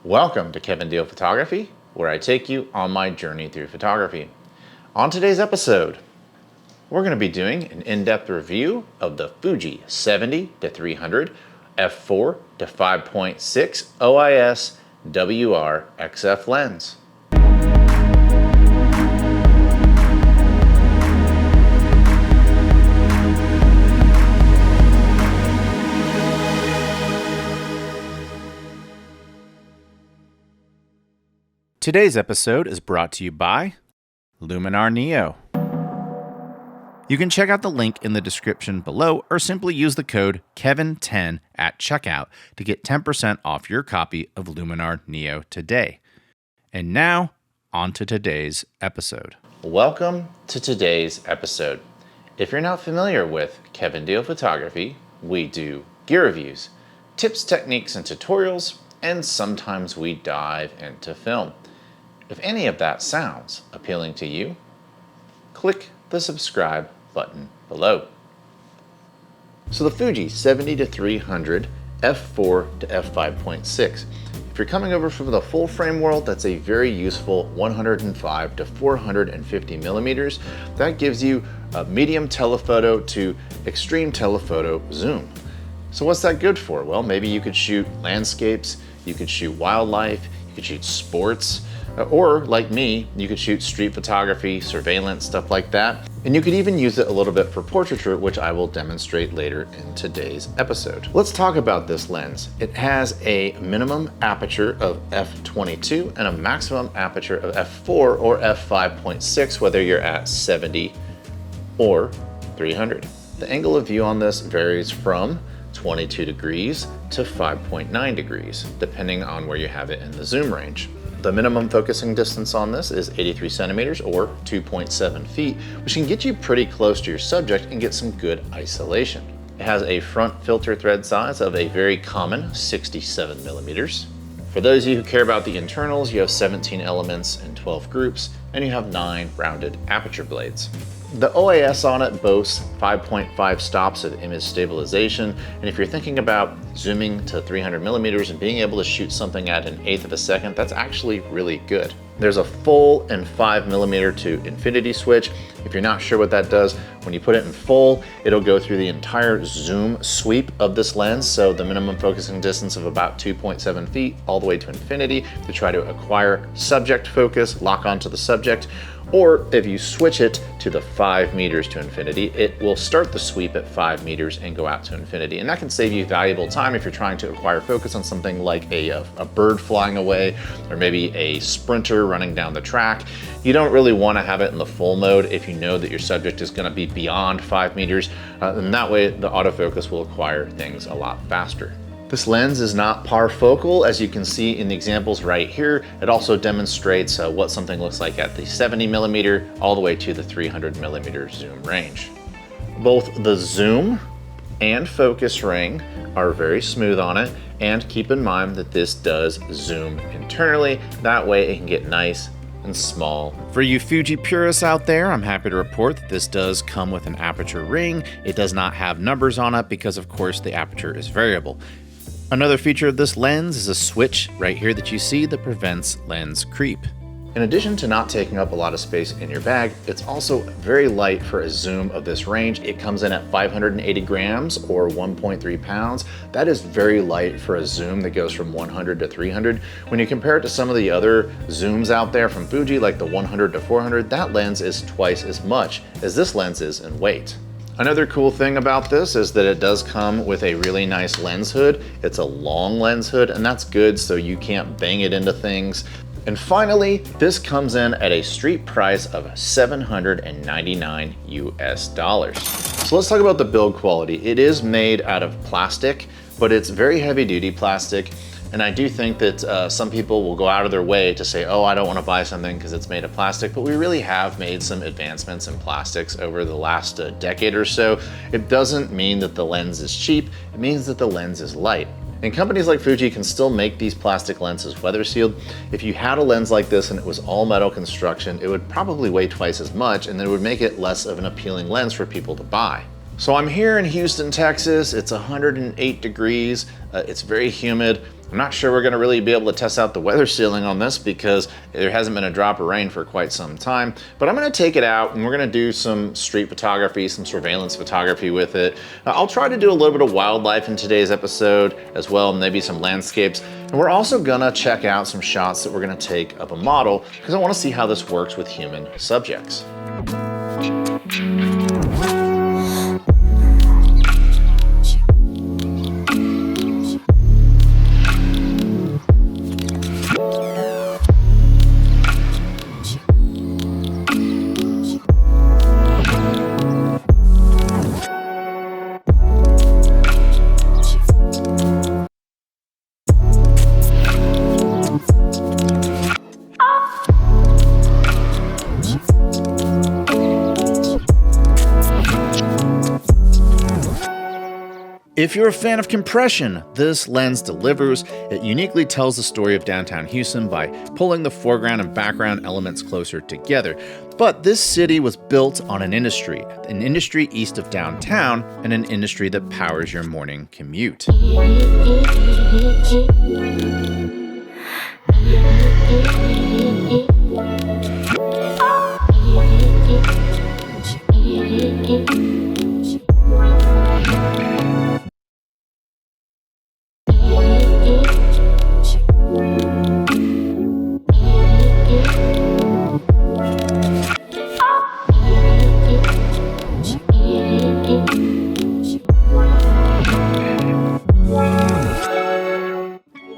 Welcome to Kevin Deal Photography, where I take you on my journey through photography. On today's episode, we're going to be doing an in-depth review of the Fuji 70-300 f4-5.6 OIS WR XF lens. Today's episode is brought to you by Luminar Neo. You can check out the link in the description below or simply use the code KEVIN10 at checkout to get 10% off your copy of Luminar Neo today. And now, on to today's episode. Welcome to today's episode. If you're not familiar with Kevin Deal Photography, we do gear reviews, tips, techniques, and tutorials, and sometimes we dive into film. If any of that sounds appealing to you, click the subscribe button below. So the Fuji 70-300 f4-5.6. If you're coming over from the full frame world, that's a very useful 105 to 450 millimeters. That gives you a medium telephoto to extreme telephoto zoom. So what's that good for? Well, maybe you could shoot landscapes, you could shoot wildlife, you could shoot sports, or like me, you could shoot street photography, surveillance, stuff like that. And you could even use it a little bit for portraiture, which I will demonstrate later in today's episode. Let's talk about this lens. It has a minimum aperture of f22 and a maximum aperture of f4 or f5.6, whether you're at 70 or 300. The angle of view on this varies from 22 degrees to 5.9 degrees, depending on where you have it in the zoom range. The minimum focusing distance on this is 83 centimeters or 2.7 feet, which can get you pretty close to your subject and get some good isolation. It has a front filter thread size of a very common 67 millimeters. For those of you who care about the internals, you have 17 elements and 12 groups, and you have 9 rounded aperture blades. The OIS on it boasts 5.5 stops of image stabilization, and if you're thinking about zooming to 300 millimeters and being able to shoot something at 1/8 of a second, that's actually really good. There's a full and 5 millimeter to infinity switch. If you're not sure what that does, when you put it in full, it'll go through the entire zoom sweep of this lens, so the minimum focusing distance of about 2.7 feet all the way to infinity to try to acquire subject focus, lock onto the subject. Or if you switch it to the 5 meters to infinity, it will start the sweep at 5 meters and go out to infinity. And that can save you valuable time if you're trying to acquire focus on something like a bird flying away, or maybe a sprinter running down the track. You don't really want to have it in the full mode if you know that your subject is going to be beyond 5 meters. And that way the autofocus will acquire things a lot faster. This lens is not parfocal, as you can see in the examples right here. It also demonstrates what something looks like at the 70 millimeter all the way to the 300 millimeter zoom range. Both the zoom and focus ring are very smooth on it, and keep in mind that this does zoom internally. That way it can get nice and small. For you Fuji purists out there, I'm happy to report that this does come with an aperture ring. It does not have numbers on it because, of course, the aperture is variable. Another feature of this lens is a switch right here that you see that prevents lens creep. In addition to not taking up a lot of space in your bag, it's also very light for a zoom of this range. It comes in at 580 grams or 1.3 pounds. That is very light for a zoom that goes from 100 to 300. When you compare it to some of the other zooms out there from Fuji, like the 100 to 400, that lens is twice as much as this lens is in weight. Another cool thing about this is that it does come with a really nice lens hood. It's a long lens hood, and that's good so you can't bang it into things. And finally, this comes in at a street price of $799 US. So let's talk about the build quality. It is made out of plastic, but it's very heavy duty plastic. And I do think that some people will go out of their way to say, oh, I don't want to buy something because it's made of plastic, but we really have made some advancements in plastics over the last decade or so. It doesn't mean that the lens is cheap, it means that the lens is light. And companies like Fuji can still make these plastic lenses weather sealed. If you had a lens like this and it was all metal construction, it would probably weigh twice as much, and it would make it less of an appealing lens for people to buy. So I'm here in Houston, Texas. It's 108 degrees. It's very humid. I'm not sure we're gonna really be able to test out the weather sealing on this because there hasn't been a drop of rain for quite some time, but I'm gonna take it out and we're gonna do some street photography, some surveillance photography with it. I'll try to do a little bit of wildlife in today's episode as well, maybe some landscapes. And we're also gonna check out some shots that we're gonna take of a model because I wanna see how this works with human subjects. If you're a fan of compression, this lens delivers. It uniquely tells the story of downtown Houston by pulling the foreground and background elements closer together. But this city was built on an industry east of downtown, and an industry that powers your morning commute.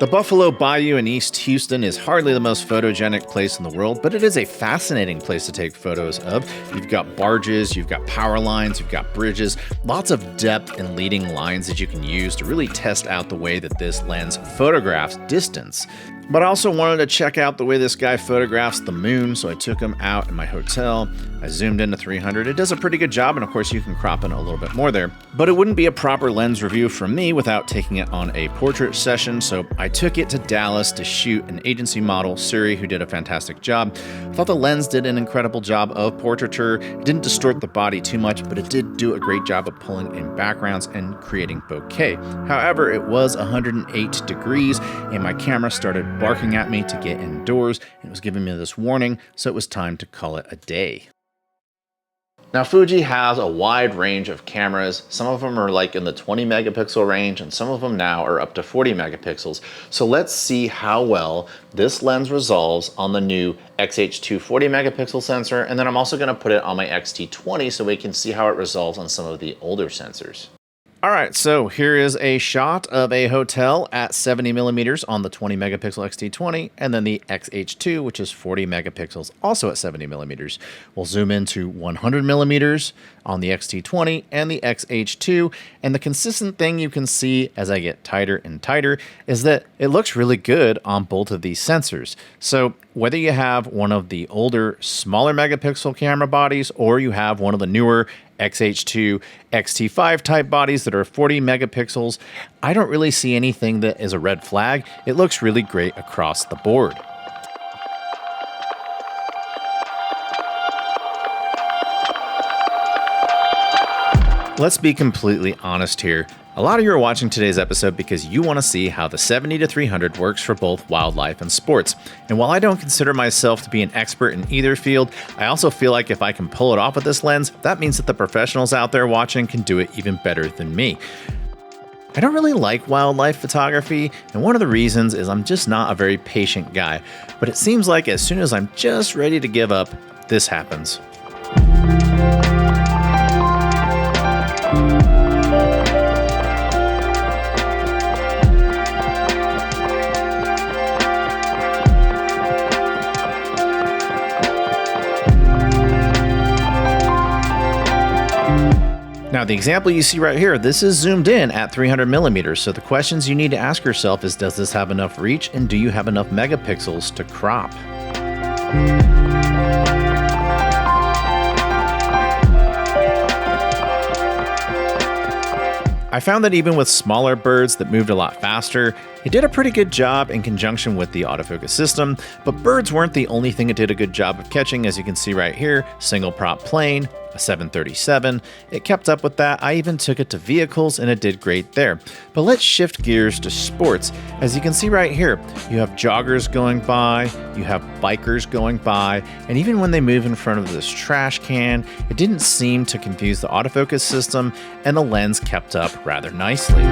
The Buffalo Bayou in East Houston is hardly the most photogenic place in the world, but it is a fascinating place to take photos of. You've got barges, you've got power lines, you've got bridges, lots of depth and leading lines that you can use to really test out the way that this lens photographs distance. But I also wanted to check out the way this guy photographs the moon, so I took him out in my hotel. I zoomed into 300. It does a pretty good job, and of course you can crop in a little bit more there. But it wouldn't be a proper lens review from me without taking it on a portrait session, so I took it to Dallas to shoot an agency model, Suri, who did a fantastic job. I thought the lens did an incredible job of portraiture. It didn't distort the body too much, but it did do a great job of pulling in backgrounds and creating bokeh. However, it was 108 degrees, and my camera started barking at me to get indoors. It was giving me this warning, so it was time to call it a day. Now, Fuji has a wide range of cameras. Some of them are like in the 20 megapixel range, and some of them now are up to 40 megapixels. So let's see how well this lens resolves on the new XH2 40 megapixel sensor, and then I'm also gonna put it on my XT20 so we can see how it resolves on some of the older sensors. All right, so here is a shot of a hotel at 70 millimeters on the 20 megapixel XT20, and then the XH2, which is 40 megapixels, also at 70 millimeters. We'll zoom into 100 millimeters on the XT20 and the XH2, and the consistent thing you can see as I get tighter and tighter is that it looks really good on both of these sensors. So whether you have one of the older, smaller megapixel camera bodies, or you have one of the newer XH2, XT5 type bodies that are 40 megapixels, I don't really see anything that is a red flag. It looks really great across the board. Let's be completely honest here. A lot of you are watching today's episode because you want to see how the 70-300 works for both wildlife and sports. And while I don't consider myself to be an expert in either field, I also feel like if I can pull it off with this lens, that means that the professionals out there watching can do it even better than me. I don't really like wildlife photography, and one of the reasons is I'm just not a very patient guy. But it seems like as soon as I'm just ready to give up, this happens. Now, the example you see right here, this is zoomed in at 300 millimeters. So the questions you need to ask yourself is, does this have enough reach, and do you have enough megapixels to crop? I found that even with smaller birds that moved a lot faster, It did a pretty good job in conjunction with the autofocus system, but birds weren't the only thing it did a good job of catching. As you can see right here, single prop plane, a 737. It kept up with that. I even took it to vehicles and it did great there. But let's shift gears to sports. As you can see right here, you have joggers going by, you have bikers going by, and even when they move in front of this trash can, it didn't seem to confuse the autofocus system, and the lens kept up rather nicely.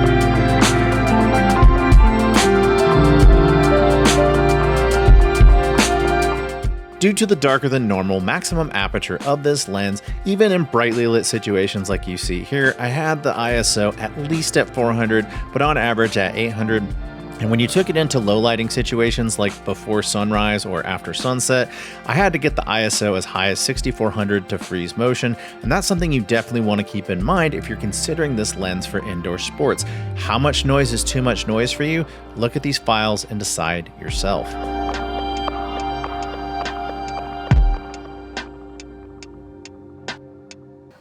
Due to the darker than normal maximum aperture of this lens, even in brightly lit situations like you see here, I had the ISO at least at 400, but on average at 800. And when you took it into low lighting situations like before sunrise or after sunset, I had to get the ISO as high as 6400 to freeze motion, and that's something you definitely want to keep in mind if you're considering this lens for indoor sports. How much noise is too much noise for you? Look at these files and decide yourself.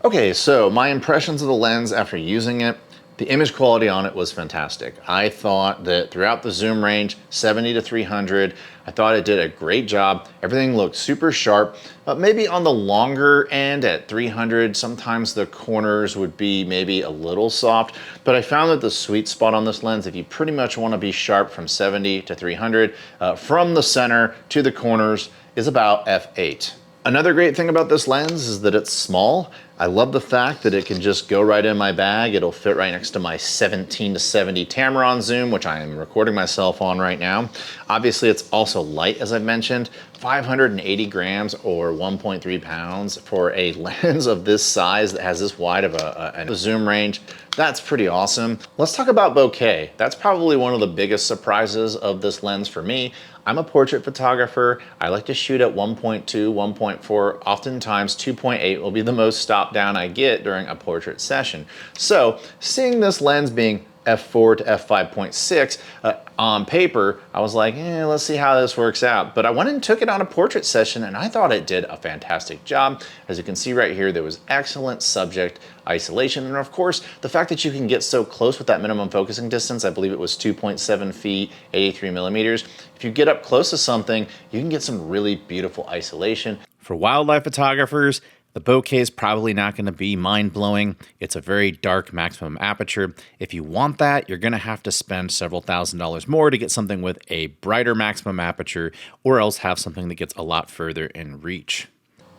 Okay, so my impressions of the lens after using it, the image quality on it was fantastic. I thought that throughout the zoom range, 70 to 300, I thought it did a great job. Everything looked super sharp, but maybe on the longer end at 300, sometimes the corners would be maybe a little soft, but I found that the sweet spot on this lens, if you pretty much want to be sharp from 70 to 300, from the center to the corners, is about f8. Another great thing about this lens is that it's small. I love the fact that it can just go right in my bag. It'll fit right next to my 17 to 70 Tamron zoom, which I am recording myself on right now. Obviously, it's also light, as I mentioned, 580 grams or 1.3 pounds for a lens of this size that has this wide of a zoom range. That's pretty awesome. Let's talk about bokeh. That's probably one of the biggest surprises of this lens for me. I'm a portrait photographer. I like to shoot at 1.2, 1.4, oftentimes 2.8 will be the most stop down I get during a portrait session. So seeing this lens being f4 to f5.6 on paper, I was like, let's see how this works out. But I went and took it on a portrait session and I thought it did a fantastic job. As you can see right here, there was excellent subject isolation. And of course, the fact that you can get so close with that minimum focusing distance, I believe it was 2.7 feet, 83 millimeters. If you get up close to something, you can get some really beautiful isolation. For wildlife photographers, the bokeh is probably not going to be mind-blowing. It's a very dark maximum aperture. If you want that, you're going to have to spend several $1,000s more to get something with a brighter maximum aperture, or else have something that gets a lot further in reach.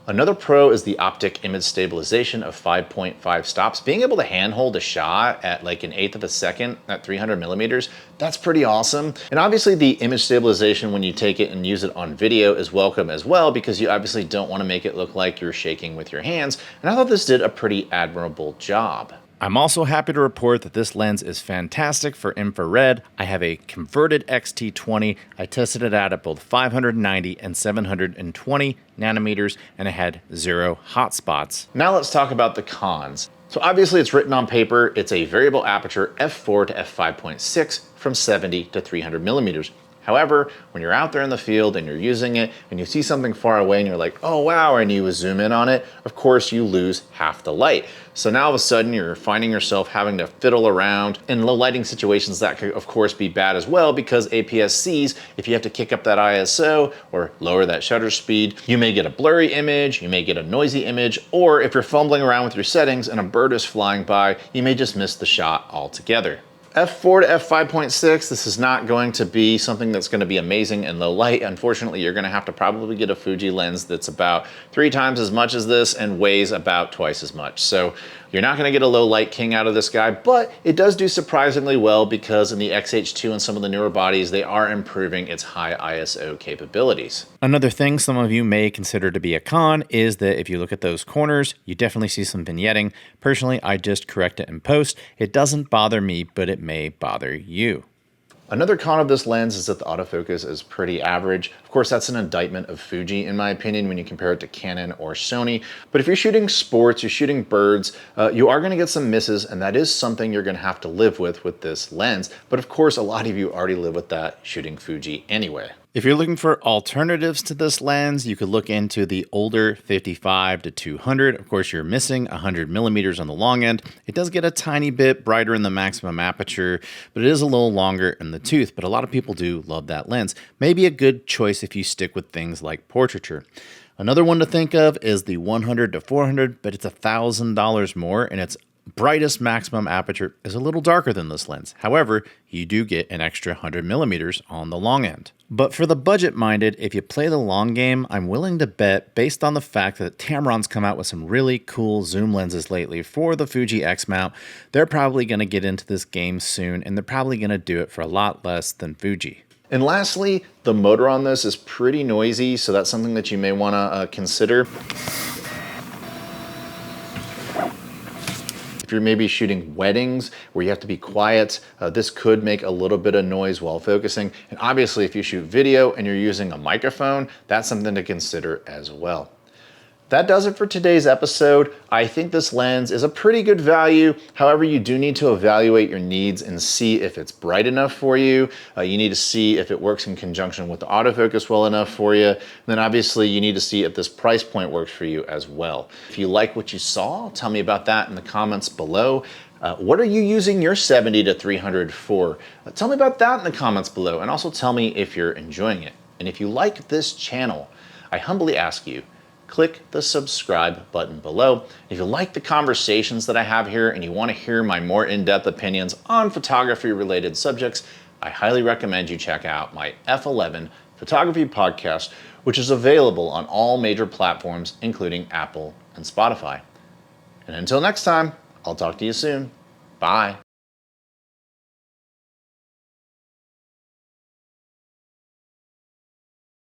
Another pro is the optic image stabilization of 5.5 stops. Being able to handhold a shot at like 1/8 of a second at 300 millimeters, that's pretty awesome. And obviously the image stabilization when you take it and use it on video is welcome as well, because you obviously don't want to make it look like you're shaking with your hands. And I thought this did a pretty admirable job. I'm also happy to report that this lens is fantastic for infrared. I have a converted X-T20. I tested it out at both 590 and 720 nanometers, and it had 0 hotspots. Now let's talk about the cons. So obviously it's written on paper. It's a variable aperture f4 to f5.6 from 70 to 300 millimeters. However, when you're out there in the field and you're using it and you see something far away and you're like, oh wow, and you zoom in on it, of course you lose half the light. So now all of a sudden you're finding yourself having to fiddle around. In low lighting situations, that could of course be bad as well, because APS-Cs, if you have to kick up that ISO or lower that shutter speed, you may get a blurry image, you may get a noisy image, or if you're fumbling around with your settings and a bird is flying by, you may just miss the shot altogether. f4 to f5.6, this is not going to be something that's going to be amazing in low light. Unfortunately, you're going to have to probably get a Fuji lens that's about 3 times as much as this and weighs about twice as much. So you're not going to get a low light king out of this guy, but it does do surprisingly well, because in the XH2 and some of the newer bodies, they are improving its high ISO capabilities. Another thing some of you may consider to be a con is that if you look at those corners, you definitely see some vignetting. Personally, I just correct it in post. It doesn't bother me, but it may bother you. Another con of this lens is that the autofocus is pretty average. Of course, that's an indictment of Fuji, in my opinion, when you compare it to Canon or Sony. But if you're shooting sports, you're shooting birds, you are gonna get some misses, and that is something you're gonna have to live with this lens. But of course, a lot of you already live with that shooting Fuji anyway. If you're looking for alternatives to this lens, you could look into the older 55-200. Of course, you're missing 100 millimeters on the long end. It does get a tiny bit brighter in the maximum aperture, but it is a little longer in the tooth. But a lot of people do love that lens. Maybe a good choice if you stick with things like portraiture. Another one to think of is the 100-400, but it's $1,000 more, and its brightest maximum aperture is a little darker than this lens. However, you do get an extra 100 millimeters on the long end. But for the budget-minded, if you play the long game, I'm willing to bet, based on the fact that Tamron's come out with some really cool zoom lenses lately for the Fuji X mount, they're probably going to get into this game soon, and they're probably going to do it for a lot less than Fuji. And lastly, the motor on this is pretty noisy, so that's something that you may want to consider. If you're maybe shooting weddings where you have to be quiet, this could make a little bit of noise while focusing. And obviously, if you shoot video and you're using a microphone, that's something to consider as well. That does it for today's episode. I think this lens is a pretty good value. However, you do need to evaluate your needs and see if it's bright enough for you. You need to see if it works in conjunction with the autofocus well enough for you. And then obviously you need to see if this price point works for you as well. If you like what you saw, tell me about that in the comments below. What are you using your 70-300 for? Tell me about that in the comments below, and also tell me if you're enjoying it. And if you like this channel, I humbly ask you, click the subscribe button below. If you like the conversations that I have here and you want to hear my more in-depth opinions on photography-related subjects, I highly recommend you check out my F11 photography podcast, which is available on all major platforms, including Apple and Spotify. And until next time, I'll talk to you soon. Bye.